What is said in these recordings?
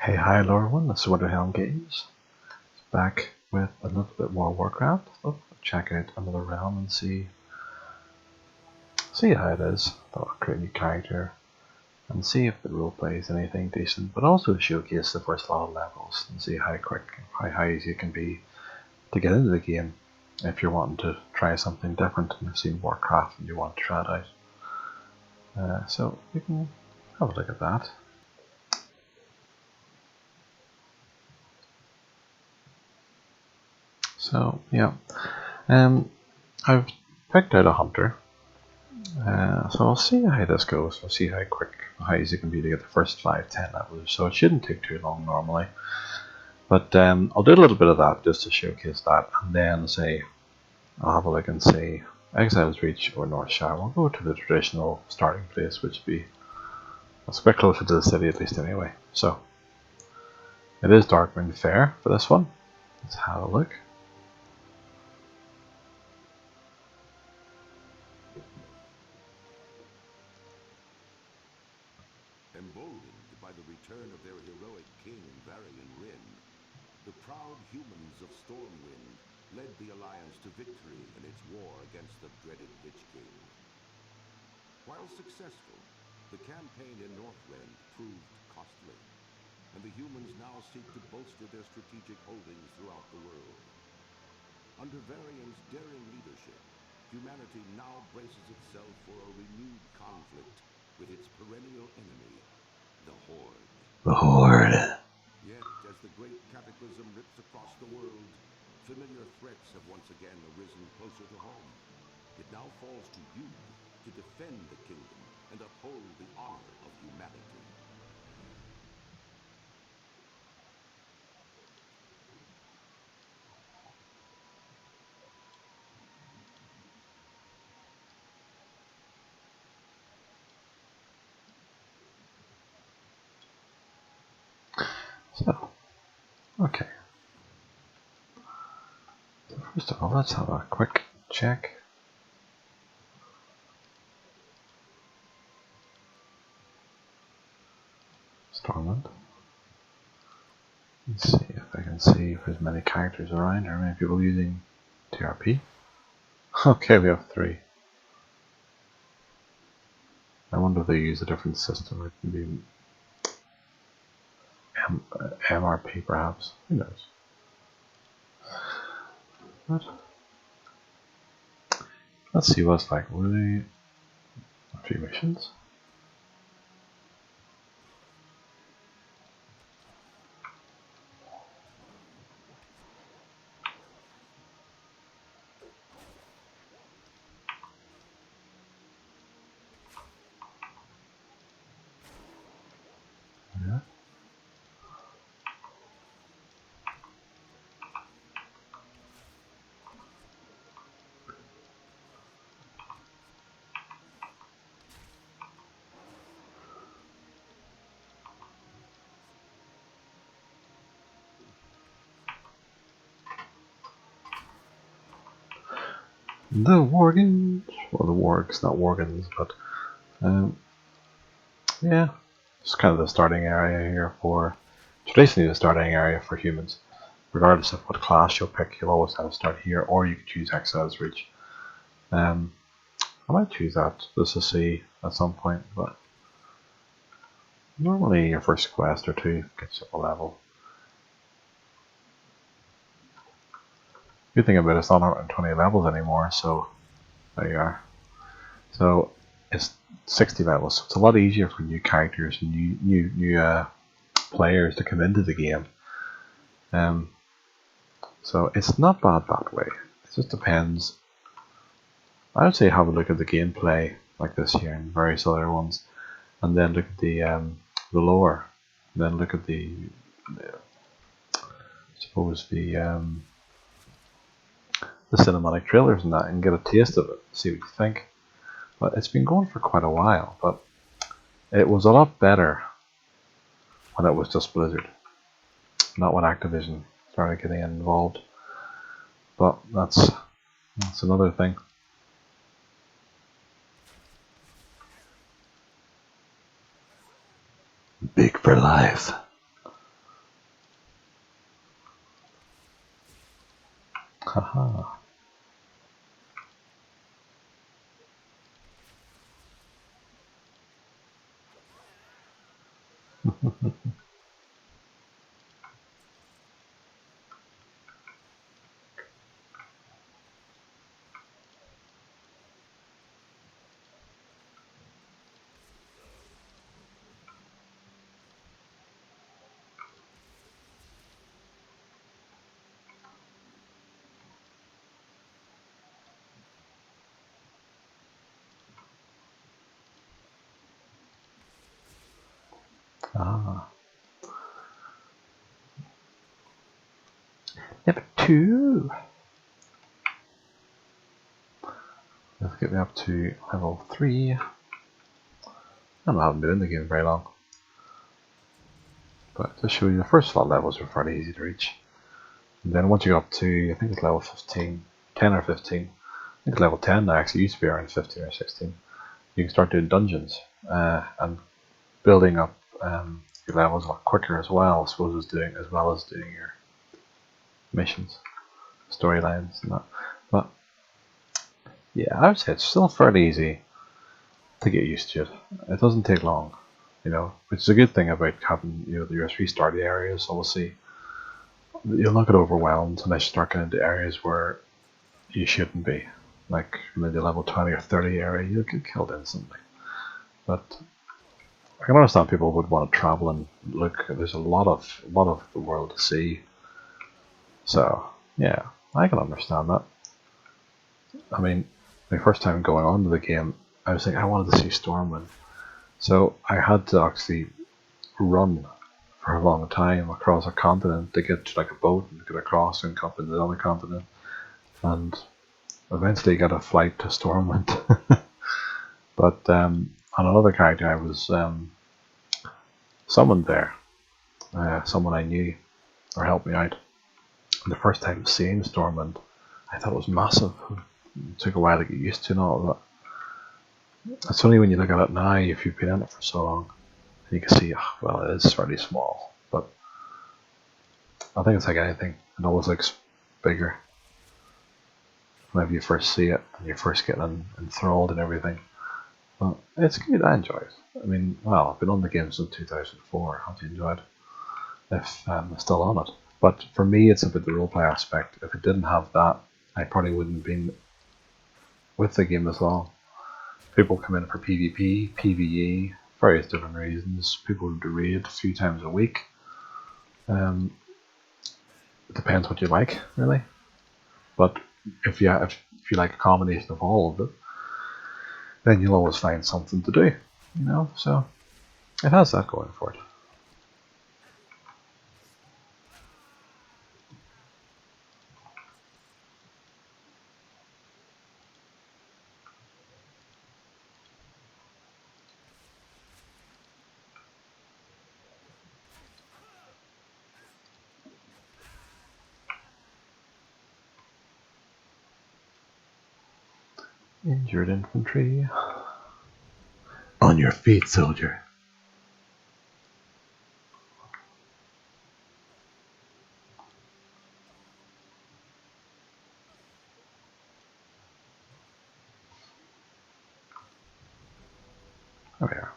Hey, hi, hello everyone, this is World of Games. Back with a little bit more Warcraft. Check out another realm and see how it is. Thought I'd create a new character and see if the roleplay is anything decent, but also showcase the first lot of levels and see how quick, how easy it can be to get into the game if you're wanting to try something different and you've seen Warcraft and you want to try it out. So we can have a look at that. So yeah, I've picked out a hunter, so I'll see how this goes. I'll see how easy it can be to get the first 5-10 levels. So it shouldn't take too long normally, but I'll do a little bit of that just to showcase that, and then say I'll have a look and see Exiles Reach or North Shire. We'll go to the traditional starting place, which would be a bit closer to the city at least anyway. So it is Darkwind Fair for this one. Let's have a look. Emboldened by the return of their heroic king, Varian Wrynn, the proud humans of Stormwind led the Alliance to victory in its war against the dreaded Lich King. While successful, the campaign in Northrend proved costly, and the humans now seek to bolster their strategic holdings throughout the world. Under Varian's daring leadership, humanity now braces itself for a renewed conflict with its perennial enemy, the Horde. The Horde. Yet, as the great cataclysm rips across the world, familiar threats have once again arisen closer to home. It now falls to you to defend the kingdom and uphold the honor of humanity. So, okay. So first of all, let's have a quick check. Stormwind. Let's see if I can see if there's many characters around or many people using TRP. Okay, we have 3. I wonder if they use a different system. It can be MRP perhaps. Who knows? What? Let's see what it's like. Were they a few missions? Yeah. The Worgans, well, the Wargs, not Worgans, but yeah, it's kind of the starting area here for, traditionally the starting area for humans. Regardless of what class you'll pick, you'll always have to start here, or you can choose Exiles Reach. I might choose that just to see at some point, but normally your first quest or 2 gets up a level. Good thing about it, it's not 120 levels anymore, so there you are. So it's 60 levels, so it's a lot easier for new characters and new players to come into the game. So it's not bad that way. It just depends. I would say have a look at the gameplay like this here and various other ones, and then look at the lore, and then look at the cinematic trailers and that, and get a taste of it, see what you think. But it's been going for quite a while, but it was a lot better when it was just Blizzard, not when Activision started getting involved. But that's another thing. Big for life. Haha. Ah. Level 2. Let's get me up to level 3. I haven't been in the game very long. But to show you, the first lot levels are fairly easy to reach. And then once you go up to, I think it's level 15, 10 or 15. I think it's level 10 now, actually used to be around 15 or 16. You can start doing dungeons and building up your levels a lot quicker as well, I suppose, as well as doing your missions, storylines and that. But yeah, I would say it's still fairly easy to get used to it. It doesn't take long, which is a good thing about having your 3 starting areas. Obviously, you'll not get overwhelmed unless you start getting into areas where you shouldn't be. Like maybe level 20 or 30 area, you'll get killed instantly. But I can understand people would want to travel and look. There's a lot of the world to see. So yeah, I can understand that. I mean, my first time going on to the game, I was like, I wanted to see Stormwind, so I had to actually run for a long time across a continent to get to like a boat and get across and come into the other continent, and eventually get a flight to Stormwind. But on another character, I was summoned there. Someone I knew or helped me out. And the first time seeing Stormwind, I thought it was massive. It took a while to get used to and all of that. It's only when you look at it now, if you've been in it for so long, you can see, well, it is fairly small. But I think it's like anything, it always looks bigger whenever you first see it and you're first getting enthralled and everything. Well, it's good, I enjoy it. I mean, well, I've been on the game since 2004, how do you enjoy it? If I'm still on it. But for me, it's about the roleplay aspect. If it didn't have that, I probably wouldn't have been with the game as long. People come in for PvP, PvE, various different reasons. People do raid a few times a week. It depends what you like, really. But if you like a combination of all of it, then you'll always find something to do. So it has that going for it. Injured infantry. On your feet, soldier. There we are.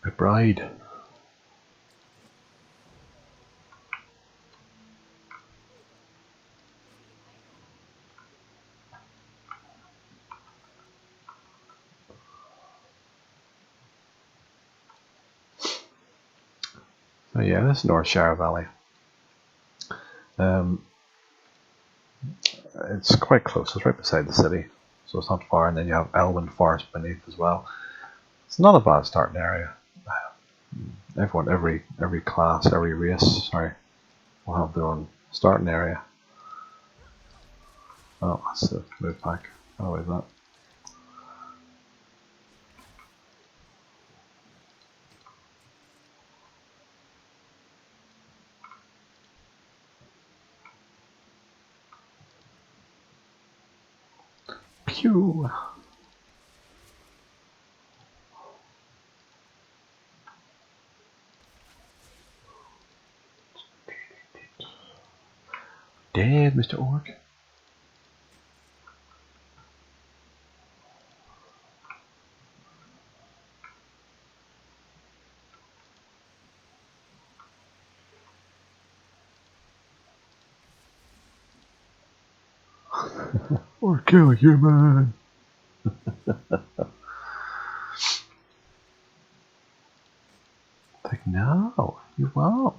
My bride. So yeah, this is North Shire Valley. It's quite close. It's right beside the city, so it's not far. And then you have Elwyn Forest beneath as well. It's not a bad starting area. Everyone, every class, every race, sorry, will have their own starting area. Oh, that's the move back. Oh, wait, that. Pew! Dead, Mr. Orc. Or kill a human. Like, no, you won't.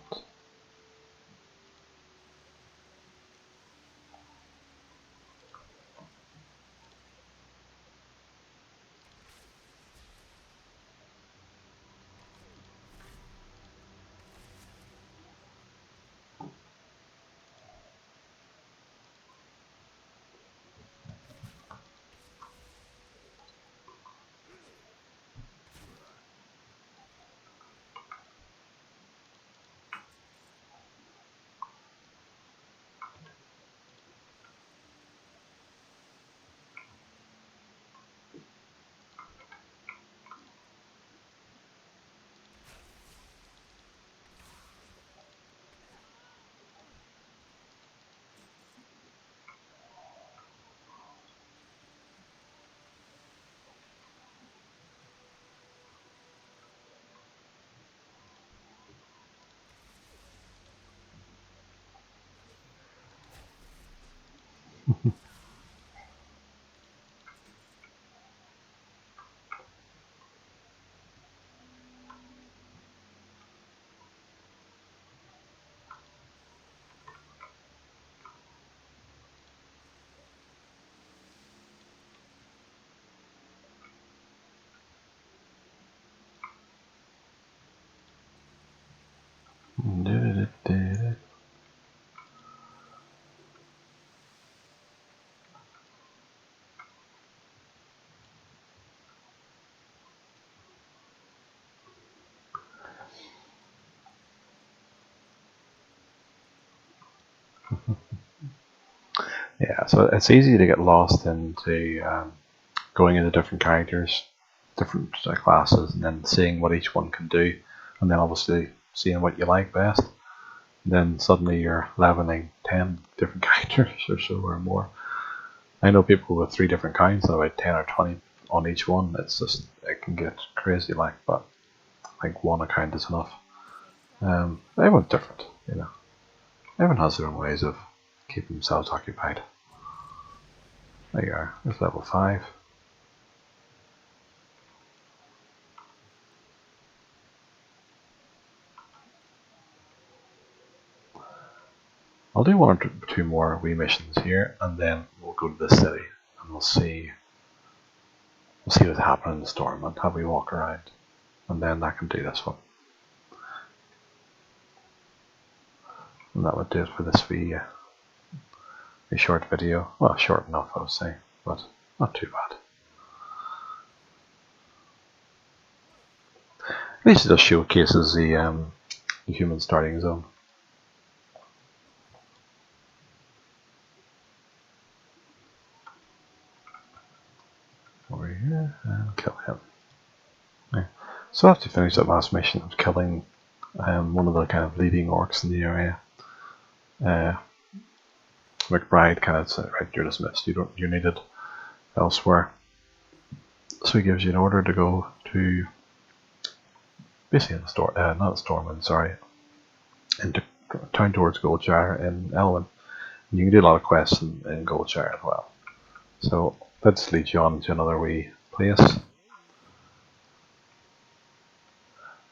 Yeah, so it's easy to get lost into going into different characters, different classes, and then seeing what each one can do, and then obviously seeing what you like best. And then suddenly you're leveling 10 different characters or so or more. I know people with 3 different kinds, so about 10 or 20 on each one. It's just, it can get crazy like, but I think one account is enough. Everyone's different, you know. Everyone has their own ways of keeping themselves occupied. There you are, there's level 5. I'll do 1 or 2 more wee missions here, and then we'll go to the city, and we'll see what's happening in the storm, and have we walk around, and then I can do this one. And that would do it for this wee short video. Well, short enough, I would say, but not too bad. At least it just showcases the human starting zone. Over here, and kill him. Yeah. So after finish that last mission of killing one of the kind of leading orcs in the area, McBride kind of said, right, you're dismissed, you're needed elsewhere. So he gives you an order to go to basically the store, not Stormwind, sorry, into town towards Goldshire in Elwyn. And you can do a lot of quests in Goldshire as well. So let's lead you on to another wee place.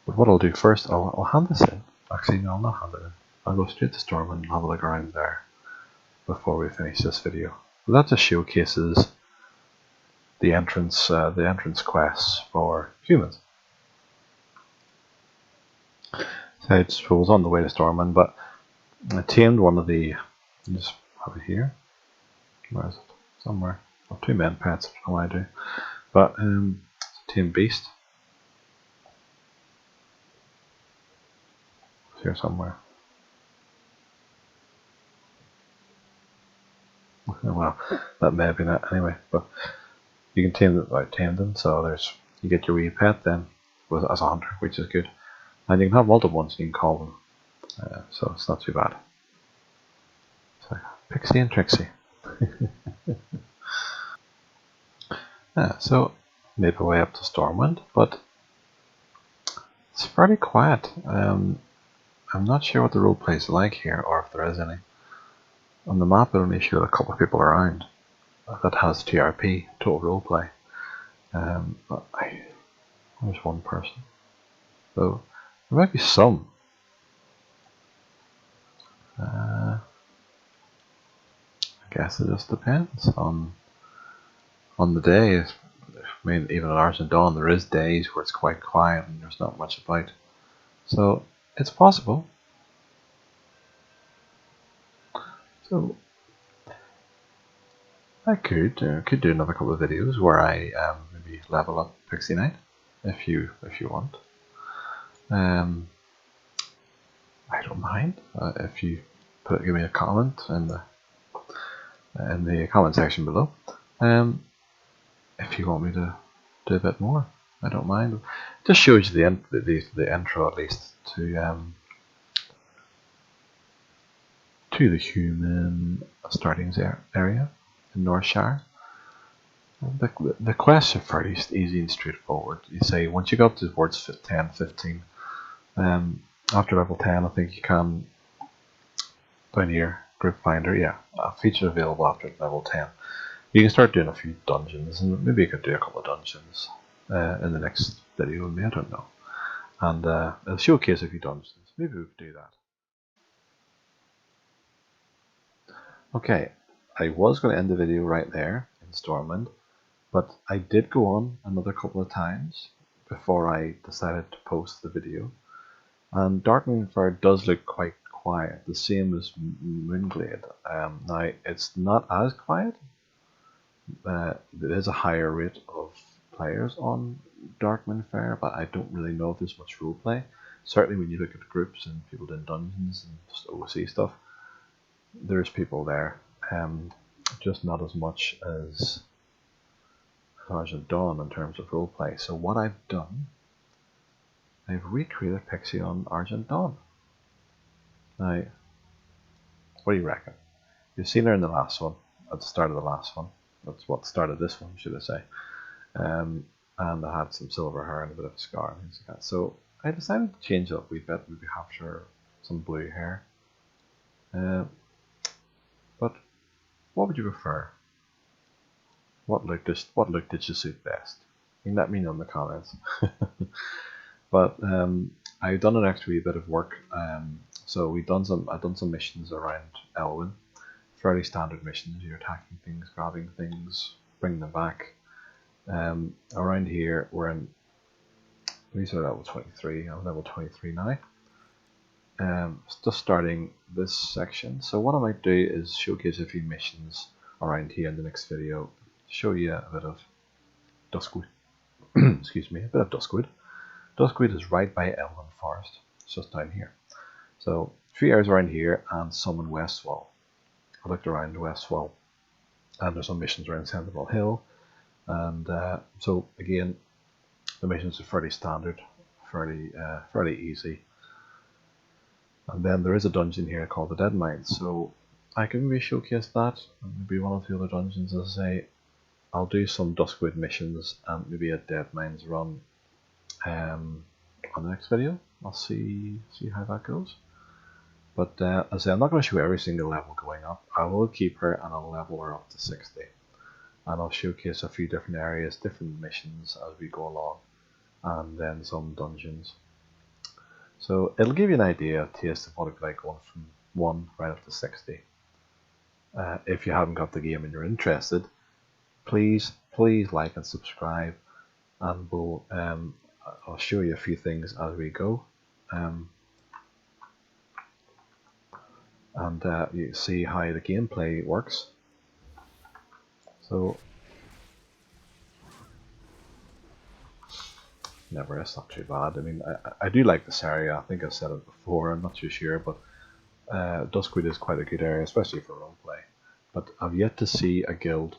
But what I'll do first, I'll hand this in. Actually, no, I'll not hand it in. I'll go straight to Stormwind and have a look around there before we finish this video. But that just showcases the entrance quests for humans. So I was on the way to Stormwind, but I tamed one of the. Just have it here. Where is it? Somewhere. Well, 2 men pets. I don't know what I do, but tamed beast. It's here somewhere. Well, that may have been it anyway, but you can tame them. I tamed them, so you get your wee pet then as a hunter, which is good, and you can have multiple ones. You can call them, so it's not too bad. So Pixie and Trixie. Yeah, so made my way up to Stormwind, but it's fairly quiet. I'm not sure what the roleplay is like here, or if there is any. On the map, it only showed a couple of people around. That has TRP, total roleplay. But there's one person. So there might be some. I guess it just depends on the day. I mean, even at Argent Dawn, there is days where it's quite quiet and there's not much about. So it's possible. So I could do another couple of videos where I maybe level up Pixie Knight if you want. I don't mind if you give me a comment in the comment section below. If you want me to do a bit more, I don't mind. It just shows you the intro at least to the human starting area in Northshire. The quests are fairly easy and straightforward. You say once you go up towards 10, 15, after level 10, I think you can down here, group finder, yeah, a feature available after level 10. You can start doing a few dungeons, and maybe you could do a couple of dungeons in the next video with me, I don't know. And it'll showcase a few dungeons. Maybe we could do that. Okay, I was going to end the video right there in Stormwind, but I did go on another couple of times before I decided to post the video. And Darkmoonfire does look quite quiet, the same as Moonglade. Now, it's not as quiet. There is a higher rate of players on Darkmoonfire, but I don't really know if there's much roleplay. Certainly when you look at groups and people doing dungeons and just OC stuff, there's people there. Just not as much as Argent Dawn in terms of roleplay. So what I've done, I've recreated Pixie on Argent Dawn. Now, what do you reckon? You've seen her in the last one, at the start of the last one. That's what started this one, should I say. And I had some silver hair and a bit of a scar and things like that. So I decided to change it up a wee bit, maybe have her some blue hair. But what would you prefer? What look did you suit best? You can let me know in the comments. But I've done an extra wee bit of work. So I've done some missions around Elwyn. Fairly standard missions. You're attacking things, grabbing things, bringing them back. Around here, we're in. We started level 23. I'm level 23 now. Just starting this section. So what I might do is showcase a few missions around here in the next video. Show you a bit of Duskwood. Excuse me, a bit of Duskwood. Duskwood is right by Elwyn Forest. It's just down here. So 3 areas around here and some in Westwall. I looked around Westwall, and there's some missions around Sentinel Hill. And so again, the missions are fairly standard, fairly easy. And then there is a dungeon here called the Dead Mines, so I can maybe showcase that, and maybe one of the other dungeons. As I say, I'll do some Duskwood missions and maybe a Dead Mines run on the next video. I'll see how that goes. But as I say, I'm not going to show every single level going up. I will keep her and I'll level her up to 60. And I'll showcase a few different areas, different missions as we go along, and then some dungeons. So it'll give you an idea, a taste of what it'd be like going from 1 right up to 60. If you haven't got the game and you're interested, please please like and subscribe, and I'll show you a few things as we go, and you see how the gameplay works. So never, it's not too bad. I mean, I do like this area. I think I've said it before. I'm not too sure, but Duskwood is quite a good area, especially for roleplay. But I've yet to see a guild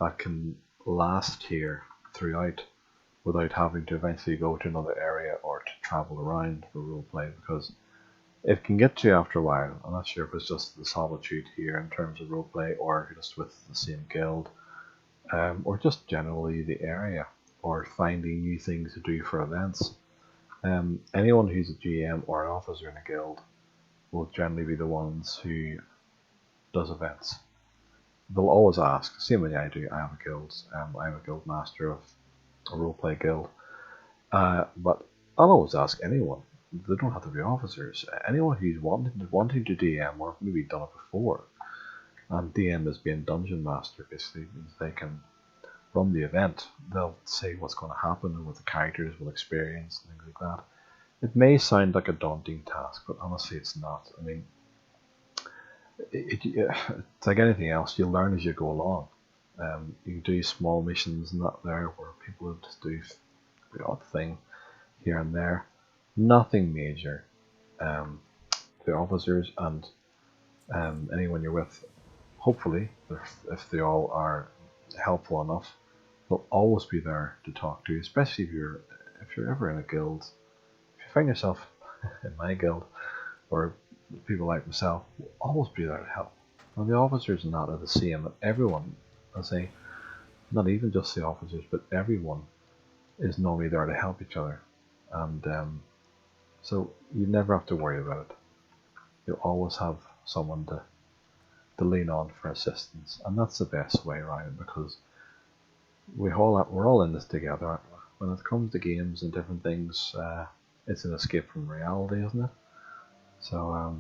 that can last here throughout without having to eventually go to another area or to travel around for roleplay, because it can get to you after a while. I'm not sure if it's just the solitude here in terms of roleplay, or just with the same guild, or just generally the area, or finding new things to do for events. Anyone who's a GM or an officer in a guild will generally be the ones who does events. They'll always ask, same way I do. I have a guild. I'm a guild master of a roleplay guild. But I'll always ask anyone. They don't have to be officers. Anyone who's wanting to DM or maybe done it before. And DM is being dungeon master. Basically means they can run the event. They'll say what's going to happen and what the characters will experience and things like that. It may sound like a daunting task, but honestly, it's not. I mean, it's like anything else. You learn as you go along. You can do small missions and that there where people will just do the odd thing here and there. Nothing major. The officers and anyone you're with, hopefully, if they all are helpful enough, they'll always be there to talk to, especially if you're ever in a guild. If you find yourself in my guild, or people like myself, will always be there to help. And the officers and that are the same. Everyone, I say, not even just the officers, but everyone is normally there to help each other. And so you never have to worry about it. You'll always have someone to lean on for assistance. And that's the best way around, because we're all in this together, aren't we? When it comes to games and different things, it's an escape from reality, isn't it? So,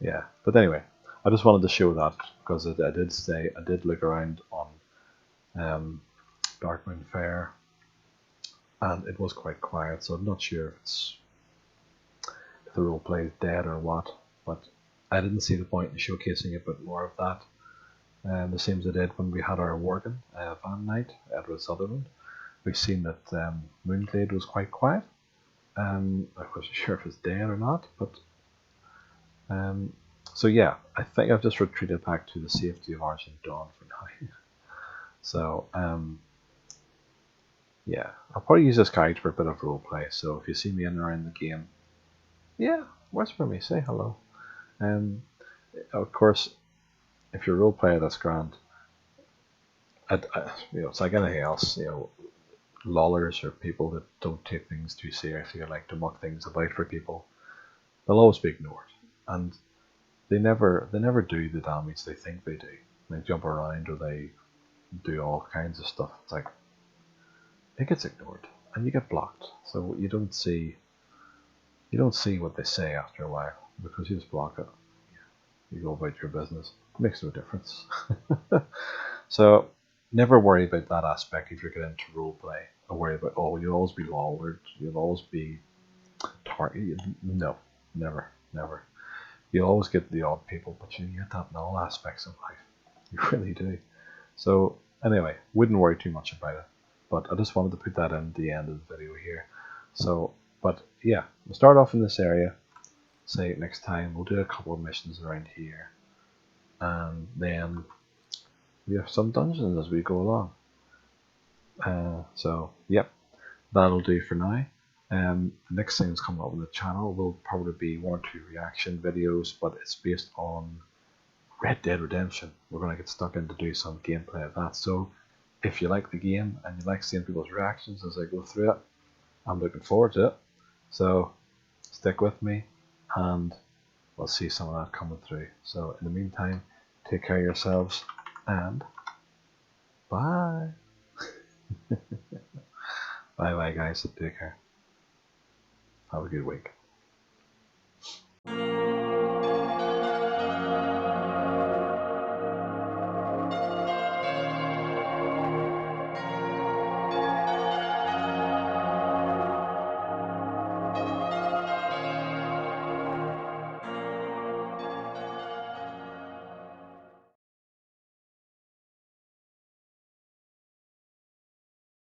yeah. But anyway, I just wanted to show that, because I did look around on Darkmoon Fair, and it was quite quiet, so I'm not sure if the roleplay is dead or what, but I didn't see the point in showcasing a bit more of that. The same as I did when we had our Worgen van night at Sutherland. We've seen that Moonglade was quite quiet. I wasn't sure if it's dead or not, but so yeah, I think I've just retreated back to the safety of Argent Dawn for now. So yeah, I'll probably use this guide for a bit of roleplay. So if you see me in or around the game, yeah, whisper me, say hello. Of course, if you're a roleplayer, that's grand. It's like anything else. Lollers or people that don't take things too seriously or like to muck things about for people, they'll always be ignored, and they never do the damage they think they do. They jump around or they do all kinds of stuff. It's like it gets ignored and you get blocked, so you don't see what they say after a while, because you just block it. You go about your business. It makes no difference. So never worry about that aspect if you're getting into roleplay. Don't worry about, oh, you'll always be lollered, you'll always be targeted. No, never. You'll always get the odd people, but you get that in all aspects of life. You really do. So anyway, wouldn't worry too much about it. But I just wanted to put that in the end of the video here. So, but yeah, we'll start off in this area. Say next time we'll do a couple of missions around here, and then we have some dungeons as we go along. So yep, that'll do for now. The next thing that's coming up on the channel will probably be 1 or 2 reaction videos, but it's based on Red Dead Redemption. We're going to get stuck in to do some gameplay of that. So if you like the game and you like seeing people's reactions as I go through it, I'm looking forward to it. So stick with me and we'll see some of that coming through. So in the meantime, take care of yourselves and bye. Bye guys, take care. Have a good week.